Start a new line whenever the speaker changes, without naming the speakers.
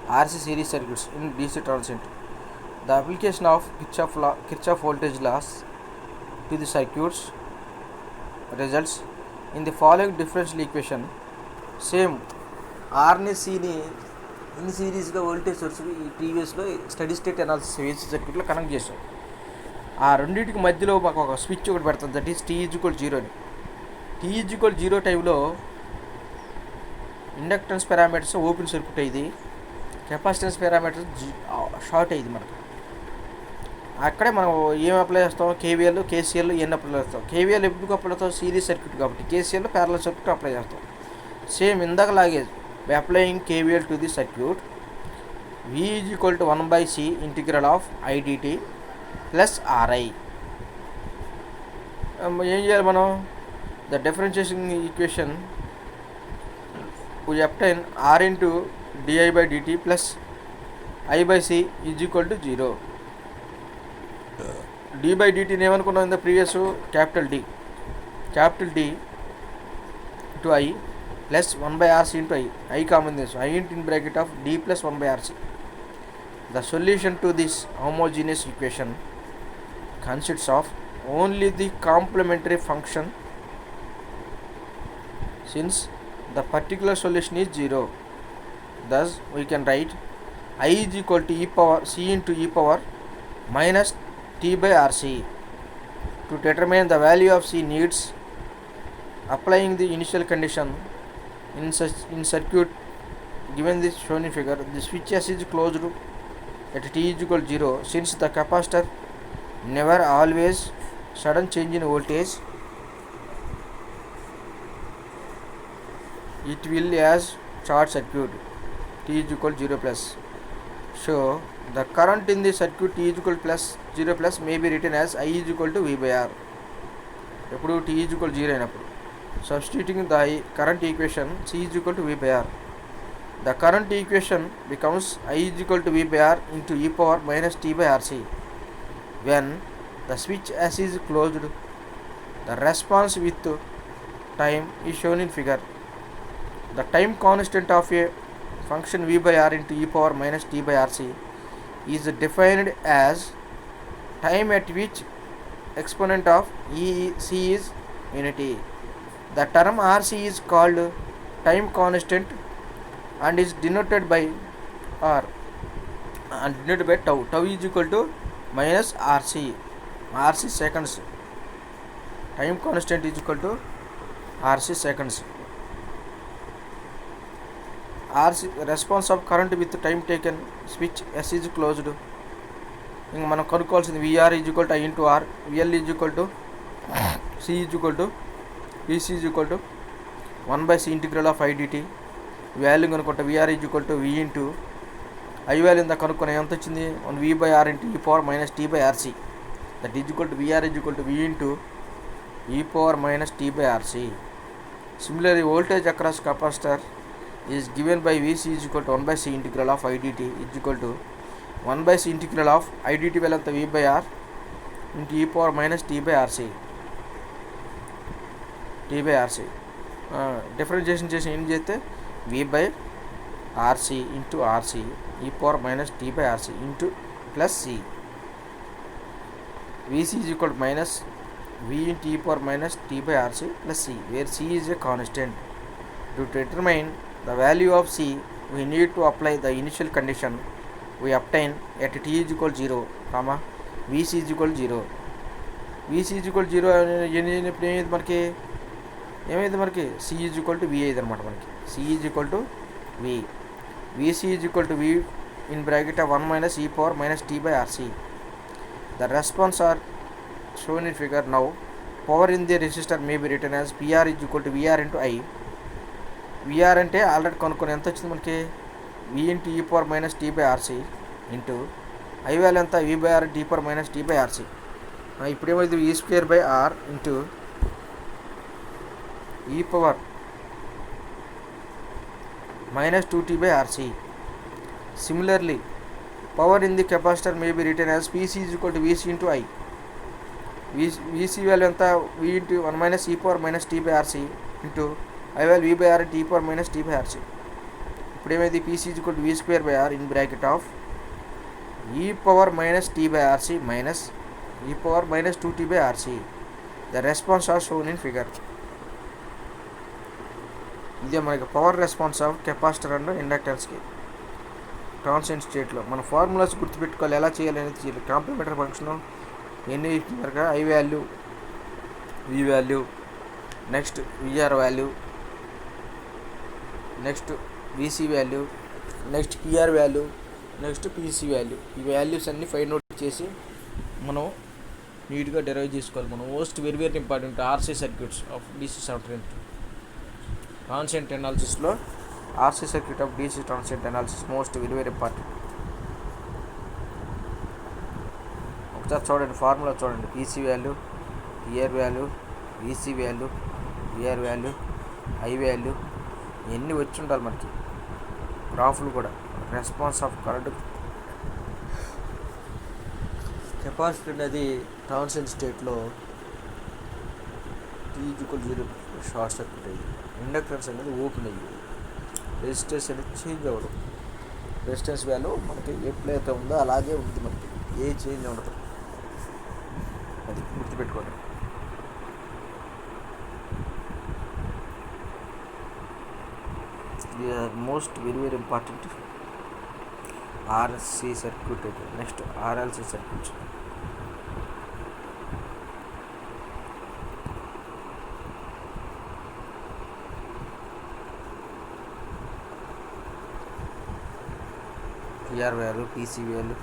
RC series circuits in DC transient. The application of Kirchhoff voltage laws to the circuits results in the following differential equation. Same ఆర్ని సిని in సిరీస్గా voltage source ప్రీవియస్లో steady state analysis AC సర్క్యూట్లో కనెక్ట్ చేసాం. ఆ రెండింటికి మధ్యలో మాకు ఒక స్విచ్ ఒకటి పెడుతుంది, దట్ ఈస్ T=0 అని. T=0 టైంలో ఇండక్టెన్స్ పారామీటర్స్ ఓపెన్ సర్క్యూట్ అయ్యింది, కెపాసిటెన్స్ పారామీటర్స్ షార్ట్ అయ్యింది. మనకు అక్కడే మనం ఏం అప్లై చేస్తాం, కేవీఎల్ కేసీఎల్ ఇవన్నీ అప్లై చేస్తాం. కేవీఎల్ ఎప్పుడు అప్లై చేస్తాం, సిరీస్ సర్క్యూట్ కాబట్టి. కేసీఎల్ ప్యారలల్ సర్క్యూట్ అప్లై చేస్తాం. సేమ్ ఇందాకలాగే by applying KVL to the circuit, V = 1/C integral of IDT plus RI. ఏం చేయాలి మనం, the differentiation equation we obtain R into di/dt plus I/C = 0. d/dt ఏమనుకున్నాం in the previous, capital D to I plus 1/RC into I common this, I in bracket of D plus 1/RC. The solution to this homogeneous equation consists of only the complementary function since the particular solution is 0. Thus we can write I is equal to C into e power minus T/RC. To determine the value of C needs applying the initial condition in circuit given this shown in figure. The switch S is closed at T=0 since the capacitor never always sudden change in voltage, it will as short circuit T=0 plus. So the current in the circuit T=0 plus may be written as I = V/R. ఎప్పుడు T=0 అయినప్పుడు substituting the current equation C = V/R. The current equation becomes I = V/R into e power minus T/RC. When the switch S is closed, the response with time is shown in figure. The time constant of a function V/R into e power minus T/RC is defined as time at which exponent of C is unity. The term RC is called time constant and is denoted by R and denoted by tau. Tau is equal to minus RC seconds. Time constant is equal to RC seconds. RC response of current with time taken, switch S is closed. ఇంక మనం కనుక్కోవాల్సింది VR = I into R, VL = C VC = 1/C integral of IDT. Value కనుక్కుంటే VR = V into I value ఇంత కనుక్కున్నా ఎంత వచ్చింది, 1V/R into e power minus T/RC. That is equal to VR = V into e power minus T/RC. Similarly, voltage across capacitor is given by VC = 1/C integral of IDT is equal to 1/C integral of IDT value of V/R into e power minus T/RC. Differentiation చేసి ఏం చేస్తే V/RC into RC e power minus T/RC into plus C. VC is equal to minus V into e power minus T/RC plus C, where C is a constant. To determine the value of C, we need to apply the initial condition we obtain at T=0, VC = 0. VC = 0 ఏమైంది మనకి C = V అయింది అనమాట. మనకి C = V, VC = V in bracket of 1 minus e power minus T/RC. The response are shown in figure. Now power in the resistor may be written as PR = VR into I. VR అంటే already కనుక్కొని ఎంత వచ్చింది మనకి, V into e power minus T/RC into I value ఎంత, V/R into e power minus T/RC. ఇప్పుడు ఏమైంది, V²/R into e power minus 2T/RC. Similarly, power in the capacitor may be written as PC = VC into I. VC value ఎంత, V into 1 minus e power minus T/RC into I value V/R into e power minus T/RC. ఇప్పుడు ఏమైంది PC is equal to V square by R in bracket of e power minus T by RC minus e power minus 2t by RC. The response are shown in figure. ఇదే మనకి power response of capacitor and ఇండక్టర్స్కి transient స్టేట్లో. మన formulas గుర్తుపెట్టుకోవాలి, ఎలా చేయాలి అనేది. Complementary function ఎన్ని ఇచ్చినారుగా I value, V value, next VR value, next VC value, next PR value, next PC value. ఈ వాల్యూస్ అన్నీ ఫైండ్ అవుట్ చేసి మనం నీట్గా డెరైవ్ చేసుకోవాలి. మనం most very very important RC circuits of DC transient transient అనాలిసిస్లో RC circuit of DC transient analysis most very very important. ఒకసారి చూడండి, ఫార్ములా చూడండి. PC value, PR value, VC value, VR value, I value ఇవన్నీ వచ్చి ఉండాలి మనకి. గ్రాఫ్లు కూడా రెస్పాన్స్ ఆఫ్ కరెంట్ కెపాసిటీ అనేది ట్రాన్సియెంట్ స్టేట్లో T=0 షార్ట్ సర్క్యూట్ అయ్యి, ఇండక్టెన్స్ అనేది ఓపెన్ అయ్యి, రెసిస్టెన్స్ అనేది చేంజ్ అవ్వడం. రెసిస్టెన్స్ వాల్యూ మనకి ఎప్పుడైతే ఉందో అలాగే ఉంది, మనకి ఏ చేంజ్ ఉండదు. అది గుర్తుపెట్టుకోండి. Most very very important RC circuit అయితే. Next RLC circuit. PR value, PC value,